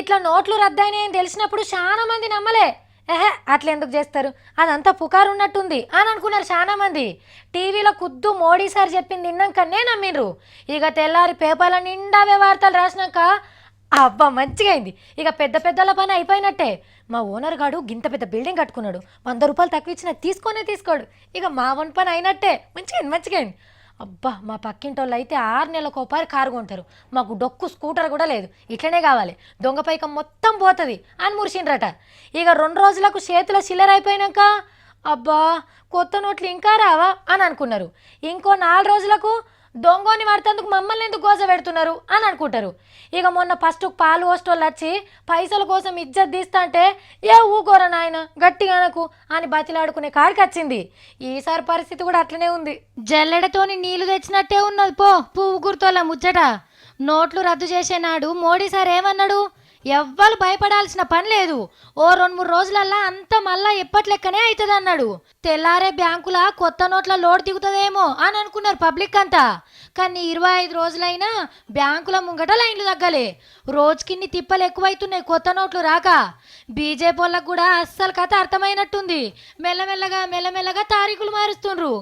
ఇట్లా నోట్లు రద్దయినాయని తెలిసినప్పుడు చాలా మంది నమ్మలే. ఏహే అట్లా ఎందుకు చేస్తారు, అదంతా పుకారు ఉన్నట్టుంది అని అనుకున్నారు చాలా మంది. టీవీలో కుద్దు మోడీ సార్ చెప్పింది విన్నాకనే నమ్మిండ్రు. ఇక తెల్లారి పేపర్ల నిండావే వార్తలు రాసినాక అబ్బా మంచిగా అయింది. ఇక పెద్ద పెద్దల పని అయిపోయినట్టే. మా ఓనర్ గాడు గింత పెద్ద బిల్డింగ్ కట్టుకున్నాడు, 100 రూపాయలు తక్కువ ఇచ్చినా తీసుకోడు. ఇక మా వన్ పని అయినట్టే. మంచిగా అయింది. అబ్బా మా పక్కింటోళ్ళు అయితే 6 నెలలకు కారు కొంటారు. మాకు డొక్కు స్కూటర్ కూడా లేదు, ఇట్లనే కావాలి, దొంగ పైకం మొత్తం పోతుంది అని మురిసిండ్రట. ఇక 2 రోజులకు చేతుల చిల్లర అయిపోయినాక అబ్బా కొత్త నోట్లు ఇంకా రావా అని అనుకున్నారు. ఇంకో 4 రోజులకు దొంగని పడుతందుకు మమ్మల్ని ఎందుకు గోజ పెడుతున్నారు అని అనుకుంటారు. ఇక మొన్న ఫస్ట్ పాలు పోస్టోళ్ళు వచ్చి పైసల కోసం ఇజ్జత్ తీస్తా అంటే ఏ ఊకోరా నాయన గట్టిగానకు అని బతిలాడుకునే కాడికి వచ్చింది. ఈసారి పరిస్థితి కూడా అట్లనే ఉంది. జల్లెడతోని నీళ్లు తెచ్చినట్టే ఉన్నది పో పువ్వు గుర్తోళ్ళ ముచ్చట. నోట్లు రద్దు చేసే నాడు మోడీ సార్ ఏమన్నాడు, ఎవ్వరు భయపడాల్సిన పని లేదు, ఓ 2-3 రోజులల్లా అంత మళ్ళా ఎప్పట్లెక్కనే అవుతుంది అన్నాడు. తెల్లారే బ్యాంకుల కొత్త నోట్ల లోడ్ దిగుతుందేమో అని అనుకున్నారు పబ్లిక్ అంతా. కానీ 25 రోజులైనా బ్యాంకుల ముంగట లైన్లు తగ్గలే. రోజుకిన్ని తిప్పలు ఎక్కువైతున్నాయి కొత్త నోట్లు రాక. బీజేపీ వాళ్ళకు కూడా అస్సలు కథ అర్థమైనట్టుంది. మెల్లమెల్లగా తారీఖులు మారుస్తుండ్రు.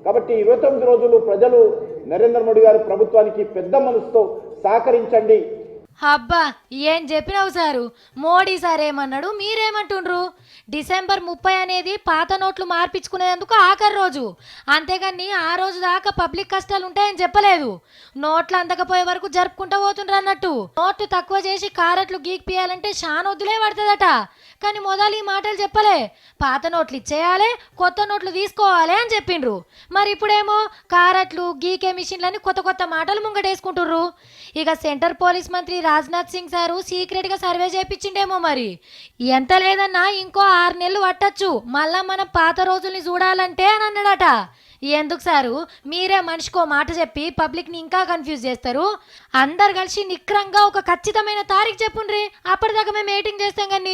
కాబట్టి 29 రోజులు ప్రజలు నరేంద్ర మోడీ గారి ప్రభుత్వానికి పెద్ద మనసుతో సహకరించండి. అబ్బా ఏం చెప్పినావు సారు. మోడీ సార్ ఏమన్నాడు, మీరేమంటుండ్రు? డిసెంబర్ 30 అనేది పాత నోట్లు మార్పించుకునేందుకు ఆఖరి రోజు, అంతేగాని ఆ రోజు దాకా పబ్లిక్ కష్టాలు ఉంటాయని చెప్పలేదు. నోట్లు అందకపోయే వరకు జరుపుకుంటూ పోతుండ్రు అన్నట్టు. నోట్లు తక్కువ చేసి కారెట్లు గీకిపియాలంటే చాలా వద్దులే పడుతుందట. కానీ మొదలు ఈ మాటలు చెప్పలే, పాత నోట్లు ఇచ్చేయాలి, కొత్త నోట్లు తీసుకోవాలి అని చెప్పిండ్రు. మరి ఇప్పుడేమో కారెట్లు గీకే మిషన్లని కొత్త మాటలు ముంగటేసుకుంటుర్రు. ఇక సెంటర్ పోలీస్ మంత్రి రాజ్నాథ్ సింగ్ సారు సీక్రెట్ గా సర్వే చేయించిండేమో. మరి ఎంత లేదన్నా ఇంకో 6 నెలలు పట్టచ్చు మళ్ళా మనం పాత రోజుల్ని చూడాలంటే అని అన్నాడట. ఎందుకు సారు, మీరే మనిషికో మాట చెప్పి పబ్లిక్ ని ఇంకా కన్ఫ్యూజ్ చేస్తారు. అందరు కలిసి నిక్రంగా ఒక ఖచ్చితమైన తారీఖు చెప్పుండ్రి, అప్పటిదాకా మేము మీటింగ్ చేస్తాం కానీ.